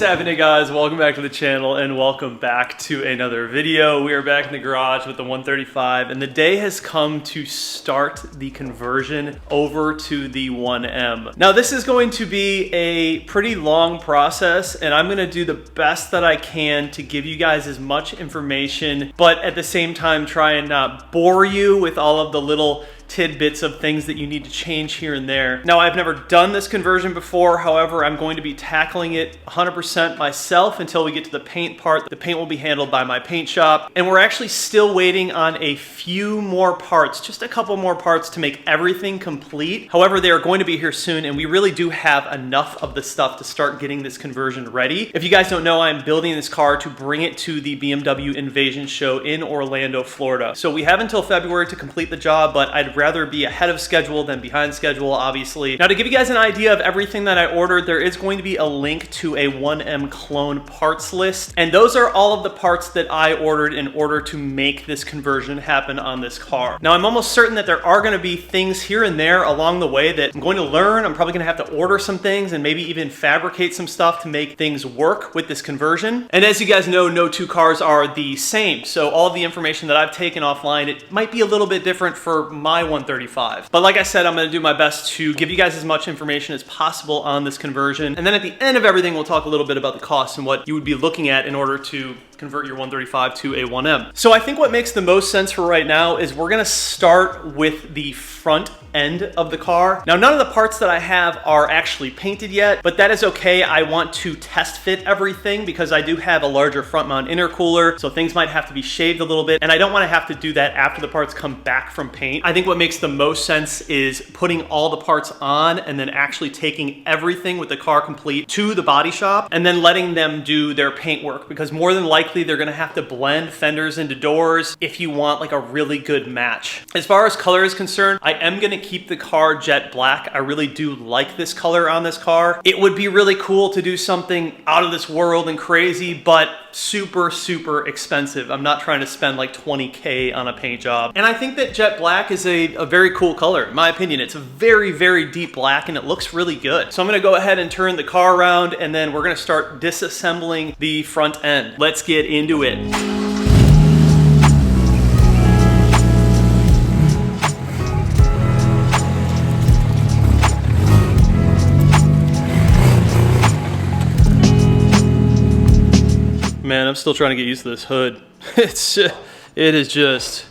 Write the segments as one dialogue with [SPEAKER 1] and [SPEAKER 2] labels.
[SPEAKER 1] happening, guys? Welcome back to the channel and welcome back to another video. We are back in the garage with the 135 and the day has come to start the conversion over to the 1M. Now this is going to be a pretty long process and I'm gonna do the best that I can to give you guys as much information, but at the same time try and not bore you with all of the little tidbits of things that you need to change here and there. Now, I've never done this conversion before. However, I'm going to be tackling it 100% myself until we get to the paint part. The paint will be handled by my paint shop. And we're actually still waiting on a few more parts, just a couple more parts to make everything complete. However, they are going to be here soon and we really do have enough of the stuff to start getting this conversion ready. If you guys don't know, I'm building this car to bring it to the BMW Invasion show in Orlando, Florida. So we have until February to complete the job, but I'd rather be ahead of schedule than behind schedule, obviously. Now, to give you guys an idea of everything that I ordered, there is going to be a link to a 1M clone parts list. And those are all of the parts that I ordered in order to make this conversion happen on this car. Now, I'm almost certain that there are going to be things here and there along the way that I'm going to learn. I'm probably going to have to order some things and maybe even fabricate some stuff to make things work with this conversion. And as you guys know, no two cars are the same. So all of the information that I've taken offline, it might be a little bit different for my 135. But like I said, I'm going to do my best to give you guys as much information as possible on this conversion. And then at the end of everything, we'll talk a little bit about the costs and what you would be looking at in order to convert your 135 to a 1M. So I think what makes the most sense for right now is we're gonna start with the front end of the car. Now, none of the parts that I have are actually painted yet, but that is okay. I want to test fit everything because I do have a larger front mount intercooler, so things might have to be shaved a little bit, and I don't want to have to do that after the parts come back from paint. I think what makes the most sense is putting all the parts on and then actually taking everything with the car complete to the body shop and then letting them do their paint work, because more than likely they're gonna have to blend fenders into doors if you want like a really good match. As far as color is concerned, I am gonna keep the car jet black. I really do like this color on this car. It would be really cool to do something out of this world and crazy, but super, super expensive. I'm not trying to spend like 20K on a paint job. And I think that jet black is a very cool color. In my opinion, it's a very, very deep black and it looks really good. So I'm gonna go ahead and turn the car around and then we're gonna start disassembling the front end. Let's get into it. Man, I'm still trying to get used to this hood. It is just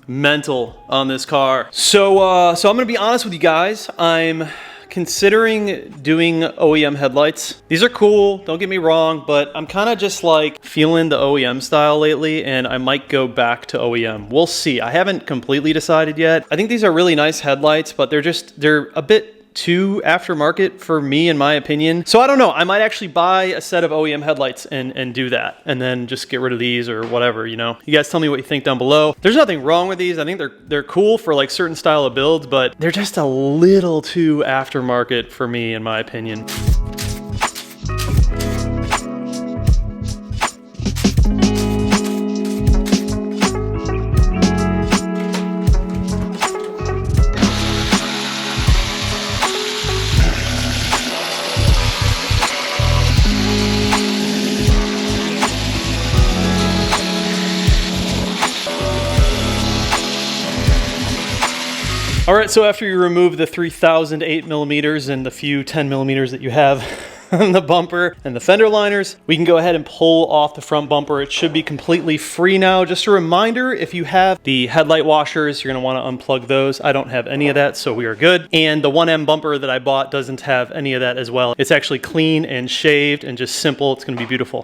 [SPEAKER 1] mental on this car. So I'm gonna be honest with you guys. I'm considering doing OEM headlights. These are cool, don't get me wrong, but I'm kind of just like feeling the OEM style lately and I might go back to OEM. We'll see. I haven't completely decided yet. I think these are really nice headlights, but they're a bit too aftermarket for me, in my opinion. So I don't know, I might actually buy a set of OEM headlights and do that and then just get rid of these or whatever, you know. You guys tell me what you think down below. There's nothing wrong with these. I think they're cool for like certain style of builds, but they're just a little too aftermarket for me, in my opinion. All right, so after you remove the 3008 millimeters and the few 10 millimeters that you have on the bumper and the fender liners, we can go ahead and pull off the front bumper. It should be completely free now. Just a reminder, if you have the headlight washers, you're gonna wanna unplug those. I don't have any of that, so we are good. And the 1M bumper that I bought doesn't have any of that as well. It's actually clean and shaved and just simple. It's gonna be beautiful.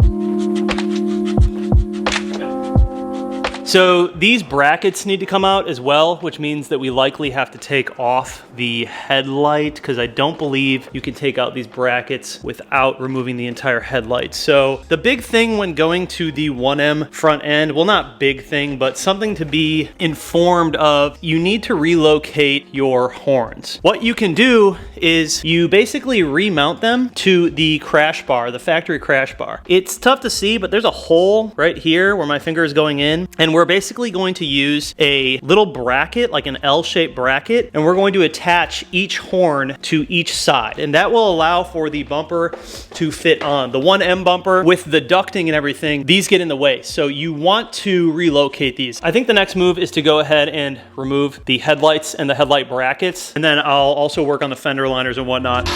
[SPEAKER 1] So these brackets need to come out as well, which means that we likely have to take off the headlight because I don't believe you can take out these brackets without removing the entire headlight. So the big thing when going to the 1M front end, well, not big thing, but something to be informed of, you need to relocate your horns. What you can do is you basically remount them to the crash bar, the factory crash bar. It's tough to see, but there's a hole right here where my finger is going in, and we're basically going to use a little bracket, like an L-shaped bracket, and we're going to attach each horn to each side, and that will allow for the bumper to fit on. The 1M bumper with the ducting and everything, these get in the way, so you want to relocate these. I think the next move is to go ahead and remove the headlights and the headlight brackets, and then I'll also work on the fender liners and whatnot.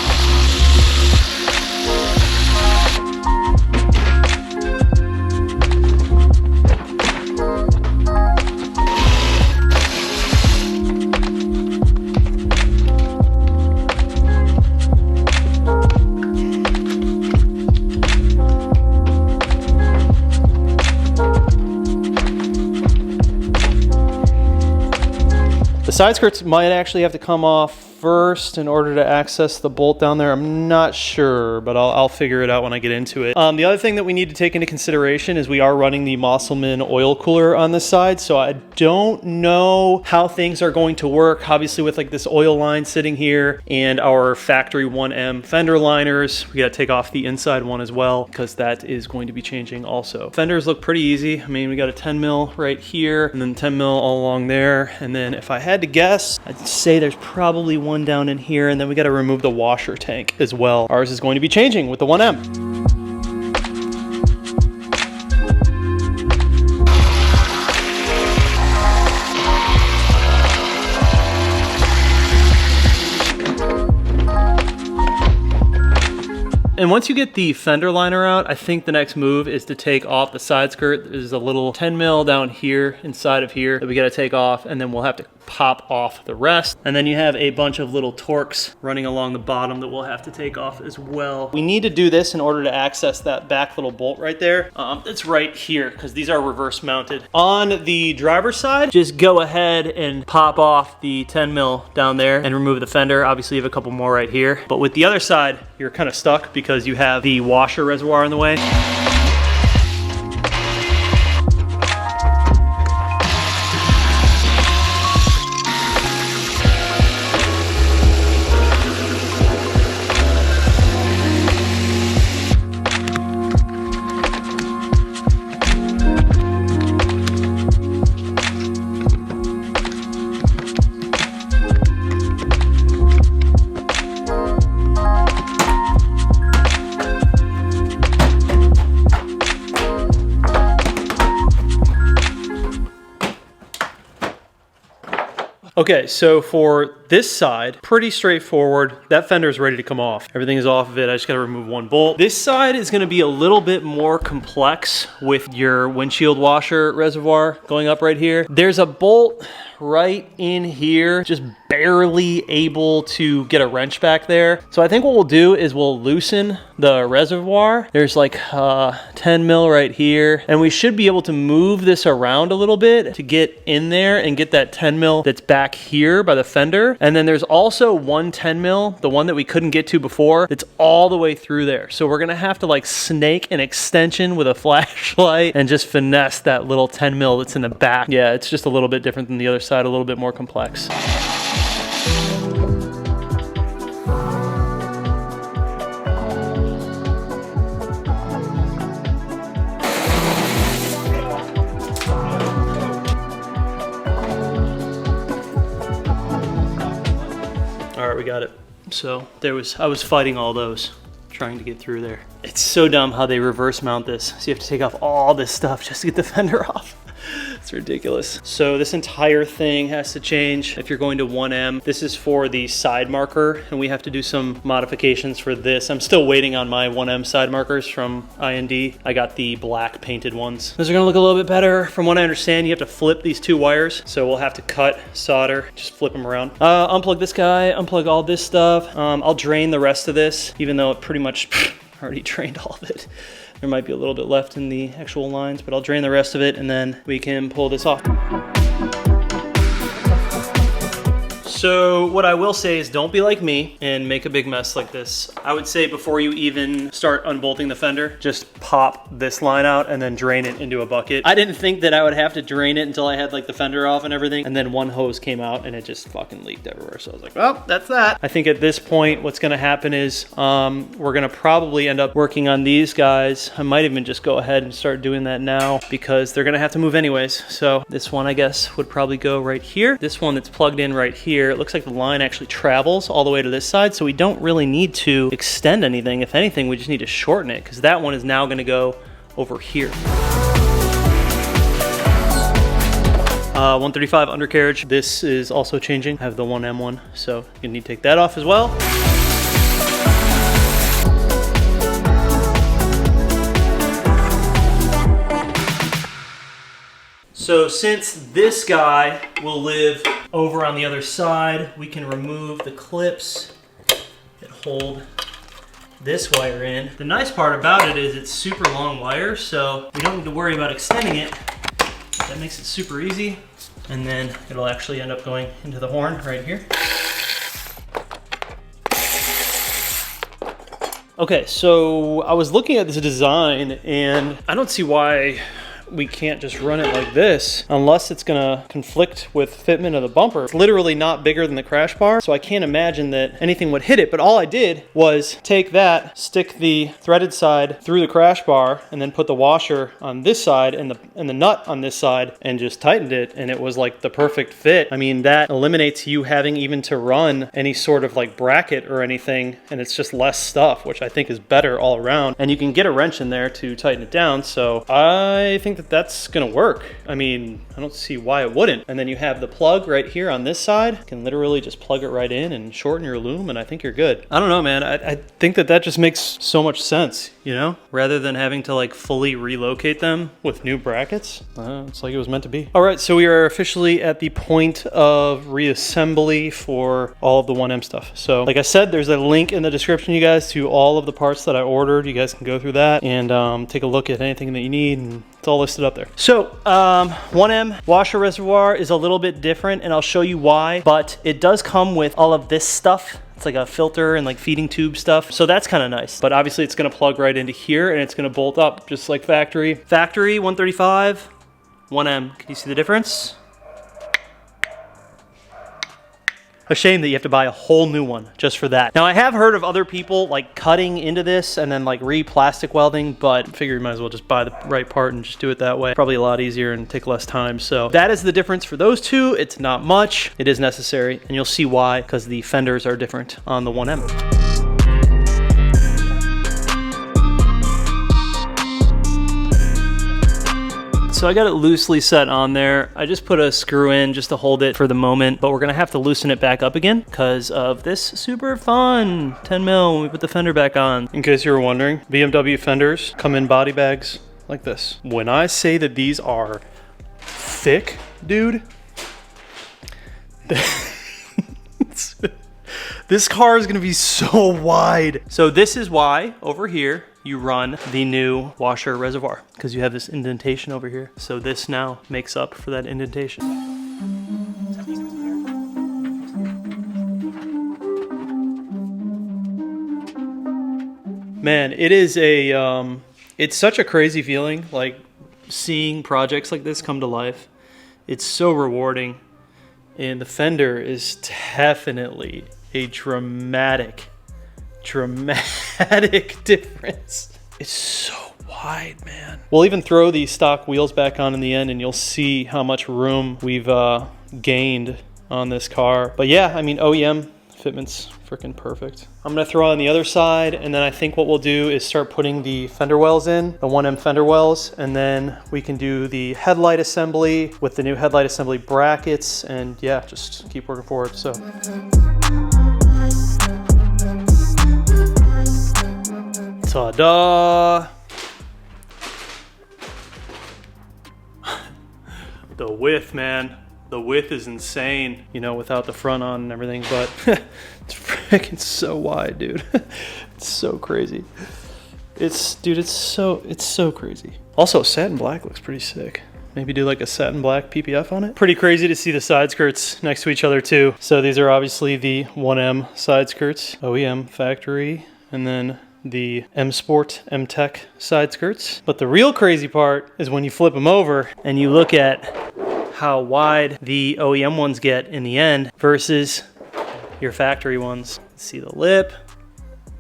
[SPEAKER 1] The side skirts might actually have to come off first in order to access the bolt down there. I'm not sure, but I'll figure it out when I get into it. The other thing that we need to take into consideration is we are running the Mosselman oil cooler on this side, so I don't know how things are going to work. Obviously with like this oil line sitting here and our factory 1M fender liners, we gotta take off the inside one as well because that is going to be changing also. Fenders look pretty easy. I mean, we got a 10 mil right here and then 10 mil all along there. And then if I had to guess, I'd say there's probably one down in here, and then we got to remove the washer tank as well. Ours is going to be changing with the 1M. And once you get the fender liner out, I think the next move is to take off the side skirt. There's a little 10 mil down here inside of here that we got to take off, and then we'll have to pop off the rest. And then you have a bunch of little torques running along the bottom that we'll have to take off as well. We need to do this in order to access that back little bolt right there. It's right here because these are reverse mounted. On the driver's side, just go ahead and pop off the 10 mil down there and remove the fender. Obviously you have a couple more right here, but with the other side, you're kind of stuck because you have the washer reservoir in the way. Okay, so for this side, pretty straightforward. That fender is ready to come off. Everything is off of it. I just got to remove one bolt. This side is going to be a little bit more complex with your windshield washer reservoir going up right here. There's a bolt right in here, just barely able to get a wrench back there. So I think what we'll do is we'll loosen the reservoir. There's like 10 mil right here, and we should be able to move this around a little bit to get in there and get that 10 mil that's back here by the fender. And then there's also one 10 mil, the one that we couldn't get to before, it's all the way through there. So we're gonna have to like snake an extension with a flashlight and just finesse that little 10 mil that's in the back. Yeah, it's just a little bit different than the other side, a little bit more complex. All right, we got it. So I was fighting all those, trying to get through there. It's so dumb how they reverse mount this. So you have to take off all this stuff just to get the fender off. It's ridiculous. So this entire thing has to change if you're going to 1M. This is for the side marker, and we have to do some modifications for this. I'm still waiting on my 1M side markers from IND. I got the black painted ones. Those are gonna look a little bit better. From what I understand, you have to flip these two wires. So we'll have to cut, solder, just flip them around. Unplug this guy, unplug all this stuff. I'll drain the rest of this, even though it pretty much already drained all of it. There might be a little bit left in the actual lines, but I'll drain the rest of it and then we can pull this off. So what I will say is don't be like me and make a big mess like this. I would say before you even start unbolting the fender, just pop this line out and then drain it into a bucket. I didn't think that I would have to drain it until I had like the fender off and everything. And then one hose came out and it just fucking leaked everywhere. So I was like, well, that's that. I think at this point, what's gonna happen is we're gonna probably end up working on these guys. I might even just go ahead and start doing that now because they're gonna have to move anyways. So this one, I guess, would probably go right here. This one that's plugged in right here, it looks like the line actually travels all the way to this side, so we don't really need to extend anything. If anything, we just need to shorten it because that one is now going to go over here. 135 undercarriage. This is also changing. I have the 1M one, so you need to take that off as well. So since this guy will live over on the other side, we can remove the clips that hold this wire in. The nice part about it is it's super long wire, so we don't need to worry about extending it. That makes it super easy. And then it'll actually end up going into the horn right here. Okay, so I was looking at this design and I don't see why we can't just run it like this unless it's gonna conflict with fitment of the bumper. It's literally not bigger than the crash bar, so I can't imagine that anything would hit it. But all I did was take that, stick the threaded side through the crash bar, and then put the washer on this side and the nut on this side, and just tightened it, and it was like the perfect fit. I mean, that eliminates you having even to run any sort of like bracket or anything, and it's just less stuff, which I think is better all around. And you can get a wrench in there to tighten it down, so I think that's gonna work. I mean, I don't see why it wouldn't. And then you have the plug right here on this side. You can literally just plug it right in and shorten your loom, and I think you're good. I don't know, man. I think that just makes so much sense, you know? Rather than having to like fully relocate them with new brackets. It's like it was meant to be. All right, so we are officially at the point of reassembly for all of the 1M stuff. So like I said, there's a link in the description, you guys, to all of the parts that I ordered. You guys can go through that and take a look at anything that you need, and it's all listed up there. So 1M washer reservoir is a little bit different, and I'll show you why, but it does come with all of this stuff. It's like a filter and like feeding tube stuff. So that's kind of nice, but obviously it's gonna plug right into here and it's gonna bolt up just like factory. Factory 135, 1M, can you see the difference? A shame that you have to buy a whole new one just for that. Now I have heard of other people like cutting into this and then like re-plastic welding, but I figure you might as well just buy the right part and just do it that way. Probably a lot easier and take less time. So that is the difference for those two. It's not much. It is necessary, and you'll see why, because the fenders are different on the 1M. So I got it loosely set on there. I just put a screw in just to hold it for the moment, but we're gonna have to loosen it back up again because of this super fun 10 mil when we put the fender back on. In case you were wondering, BMW fenders come in body bags like this. When I say that these are thick, dude, this car is gonna be so wide. So this is why over here, you run the new washer reservoir, because you have this indentation over here. So this now makes up for that indentation. Man, it is it's such a crazy feeling, like seeing projects like this come to life. It's so rewarding. And the fender is definitely a dramatic difference. It's so wide, man. We'll even throw these stock wheels back on in the end and you'll see how much room we've gained on this car. But yeah, I mean, OEM fitment's freaking perfect. I'm gonna throw on the other side, and then I think what we'll do is start putting the fender wells in, the 1M fender wells, and then we can do the headlight assembly with the new headlight assembly brackets, and yeah, just keep working forward. So. Ta-da! The width, man. The width is insane, you know, without the front on and everything, but it's freaking so wide, dude. It's so crazy. Dude, it's so crazy. Also, satin black looks pretty sick. Maybe do like a satin black PPF on it. Pretty crazy to see the side skirts next to each other too. So these are obviously the 1M side skirts, OEM factory, and then the M Sport M Tech side skirts. But the real crazy part is when you flip them over and you look at how wide the OEM ones get in the end versus your factory ones. See the lip,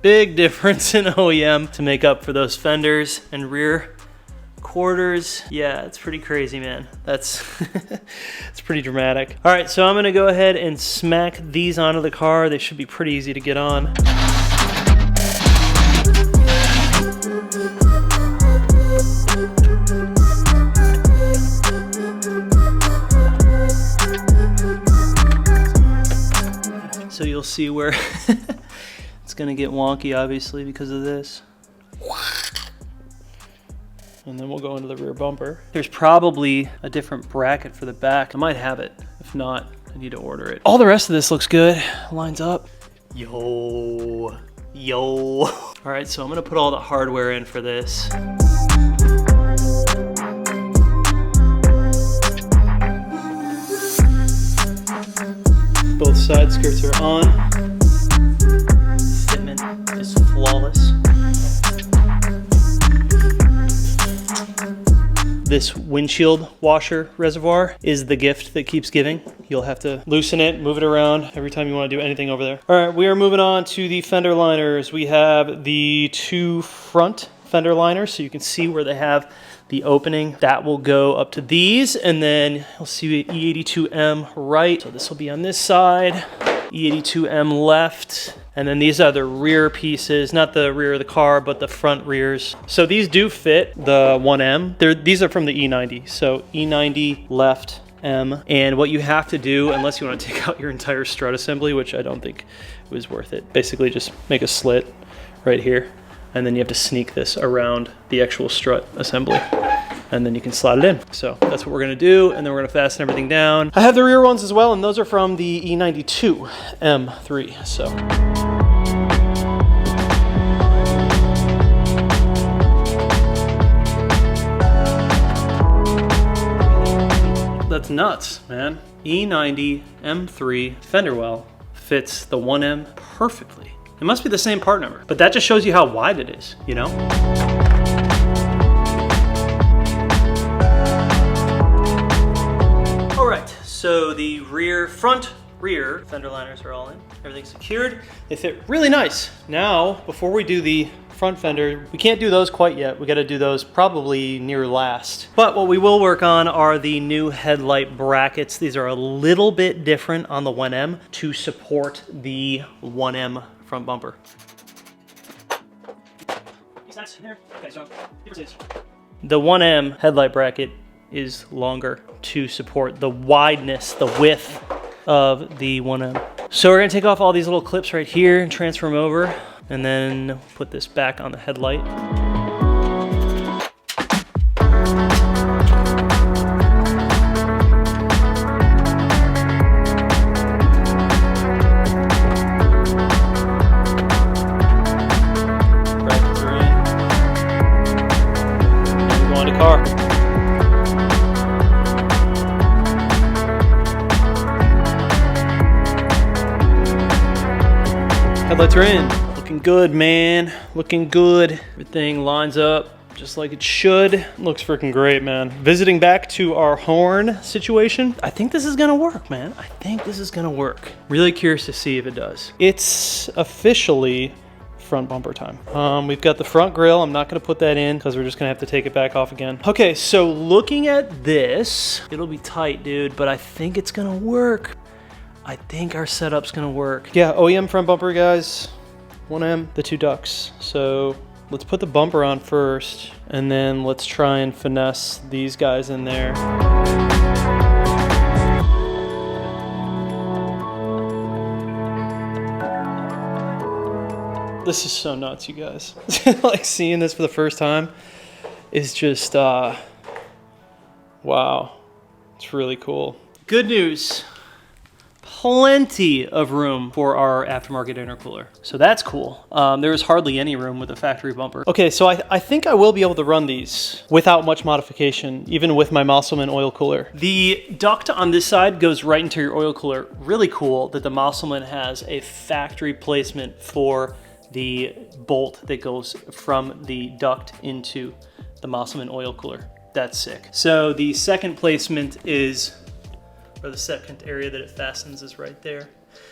[SPEAKER 1] big difference in OEM to make up for those fenders and rear quarters. Yeah, it's pretty crazy, man. That's it's pretty dramatic. All right, so I'm gonna go ahead and smack these onto the car. They should be pretty easy to get on. So you'll see where it's gonna get wonky, obviously, because of this. And then we'll go into the rear bumper. There's probably a different bracket for the back. I might have it. If not, I need to order it. All the rest of this looks good. Lines up. Yo. All right, so I'm gonna put all the hardware in for this. Both side skirts are on. Fitment is flawless. This windshield washer reservoir is the gift that keeps giving. You'll have to loosen it, move it around every time you want to do anything over there. All right, we are moving on to the fender liners. We have the two front fender liners, so you can see where they have the opening. That will go up to these, and then you'll see E82M right. So this will be on this side, E82M left, and then these are the rear pieces, not the rear of the car, but the front rears. So these do fit the 1M. These are from the E90. So E90 left M. And what you have to do, unless you want to take out your entire strut assembly, which I don't think was worth it, basically just make a slit right here, and then you have to sneak this around the actual strut assembly, and then you can slide it in. So that's what we're gonna do, and then we're gonna fasten everything down. I have the rear ones as well, and those are from the E92 M3, so. That's nuts, man. E90 M3 fender well fits the 1M perfectly. It must be the same part number, but that just shows you how wide it is, you know? All right, so the front rear fender liners are all in. Everything's secured. They fit really nice. Now, before we do the front fender, we can't do those quite yet. We gotta do those probably near last. But what we will work on are the new headlight brackets. These are a little bit different on the 1M to support the 1M front bumper. The 1M headlight bracket is longer to support the wideness, the width of the 1M. So we're gonna take off all these little clips right here and transfer them over, and then put this back on the headlight. Brackets are in. And we go on to car. Headlights are in. Looking good, man. Looking good. Everything lines up just like it should. Looks freaking great, man. Visiting back to our horn situation, I think this is gonna work, man. I think this is gonna work. Really curious to see if it does. It's officially front bumper time. We've got the front grille. I'm not gonna put that in because we're just gonna have to take it back off again. Okay, so looking at this, it'll be tight, dude, but I think it's gonna work. I think our setup's gonna work. Yeah, OEM front bumper, guys. 1M, the two ducts. So let's put the bumper on first, and then let's try and finesse these guys in there. This is so nuts, you guys. Like seeing this for the first time is just, wow. It's really cool. Good news. plenty of room for our aftermarket intercooler. So that's cool. There is hardly any room with a factory bumper. Okay, so I think I will be able to run these without much modification, even with my Musselman oil cooler. The duct on this side goes right into your oil cooler. Really cool that the Musselman has a factory placement for the bolt that goes from the duct into the Musselman oil cooler. That's sick. So the second placement is, or the second area that it fastens is right there.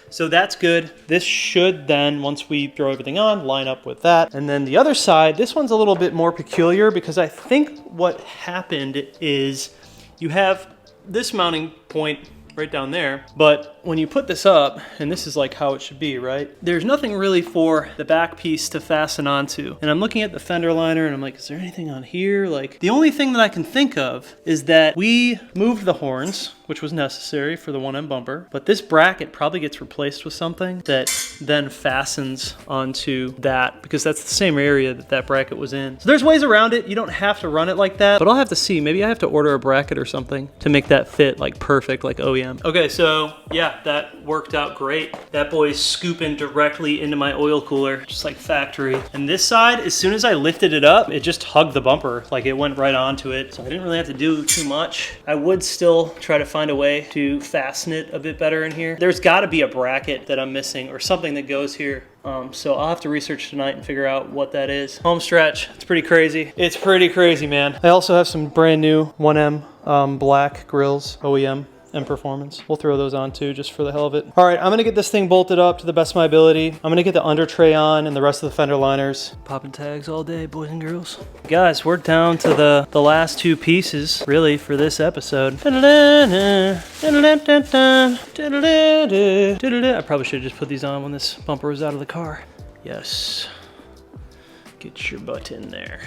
[SPEAKER 1] So that's good. This should then, once we throw everything on, line up with that. And then the other side, this one's a little bit more peculiar because I think what happened is you have this mounting point right down there, but when you put this up, and this is like how it should be, right? There's nothing really for the back piece to fasten onto. And I'm looking at the fender liner and I'm like, is there anything on here? Like, the only thing that I can think of is that we moved the horns, which was necessary for the 1M bumper, but this bracket probably gets replaced with something that then fastens onto that, because that's the same area that that bracket was in. So there's ways around it. You don't have to run it like that, but I'll have to see. Maybe I have to order a bracket or something to make that fit like perfect, like OEM. Okay, so yeah, that worked out great. That boy's scooping directly into my oil cooler, just like factory. And this side, as soon as I lifted it up, it just hugged the bumper, like it went right onto it. So I didn't really have to do too much. I would still try to find a way to fasten it a bit better in here. There's gotta be a bracket that I'm missing or something that goes here. So I'll have to research tonight and figure out what that is. Home stretch, it's pretty crazy. It's pretty crazy, man. I also have some brand new 1M black grills, OEM. And performance. We'll throw those on too, just for the hell of it. All right, I'm gonna get this thing bolted up to the best of my ability. I'm gonna get the under tray on and the rest of the fender liners. Popping tags all day, boys and girls. Guys, we're down to the last two pieces, really, for this episode. I probably should have just put these on when this bumper was out of the car. Yes. Get your butt in there.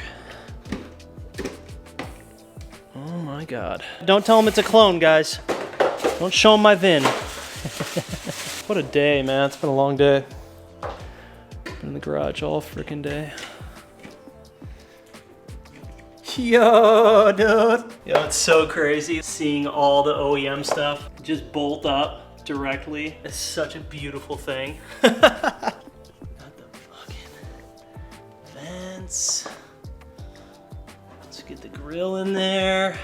[SPEAKER 1] Oh my God. Don't tell them it's a clone, guys. Don't show them my VIN. What a day, man. It's been a long day. Been in the garage all freaking day. Yo, dude. Yo, it's so crazy seeing all the OEM stuff just bolt up directly. It's such a beautiful thing. Got the fucking vents. Let's get the grill in there.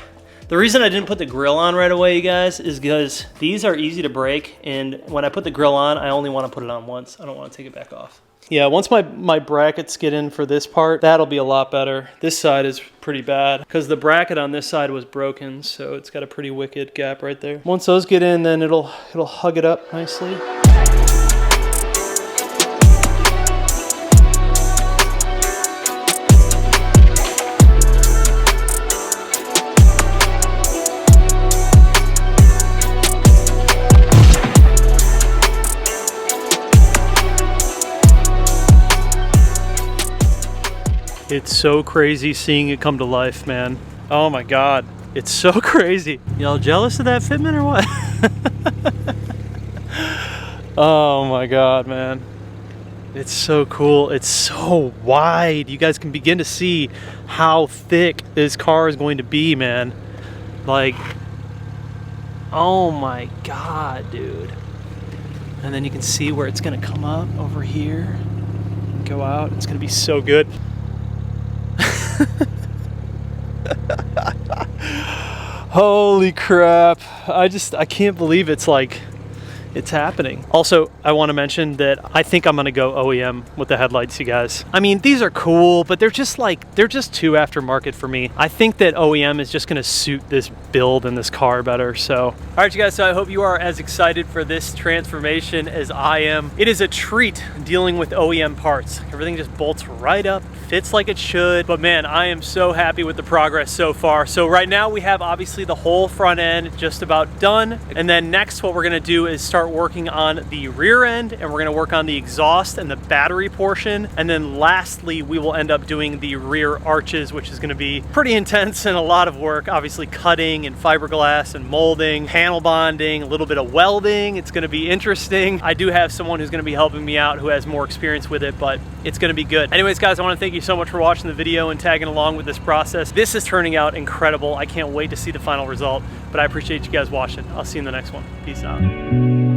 [SPEAKER 1] The reason I didn't put the grill on right away, you guys, is because these are easy to break, and when I put the grill on, I only want to put it on once. I don't want to take it back off. Yeah, once my brackets get in for this part, that'll be a lot better. This side is pretty bad because the bracket on this side was broken, so it's got a pretty wicked gap right there. Once those get in, then it'll hug it up nicely. It's so crazy seeing it come to life, man. Oh my God, it's so crazy. Y'all jealous of that fitment or what? Oh my God, man. It's so cool. It's so wide. You guys can begin to see how thick this car is going to be, man. Like, oh my God, dude. And then you can see where it's gonna come up over here and go out. It's gonna be so good. Holy crap. I can't believe it's happening. Also, I want to mention that I think I'm going to go OEM with the headlights, you guys. I mean, these are cool, but they're just too aftermarket for me. I think that OEM is just going to suit this build and this car better. So, all right, you guys, so I hope you are as excited for this transformation as I am. It is a treat dealing with OEM parts. Everything just bolts right up, fits like it should. But man, I am so happy with the progress so far. So right now we have obviously the whole front end just about done. And then next what we're gonna do is start working on the rear end, and we're gonna work on the exhaust and the battery portion. And then lastly, we will end up doing the rear arches, which is gonna be pretty intense and a lot of work. Obviously cutting and fiberglass and molding, panel bonding, a little bit of welding. It's gonna be interesting. I do have someone who's gonna be helping me out who has more experience with it, but it's gonna be good. Anyways, guys, I wanna thank you so much for watching the video and tagging along with this process. This is turning out incredible. I can't wait to see the final result, but I appreciate you guys watching. I'll see you in the next one. Peace out.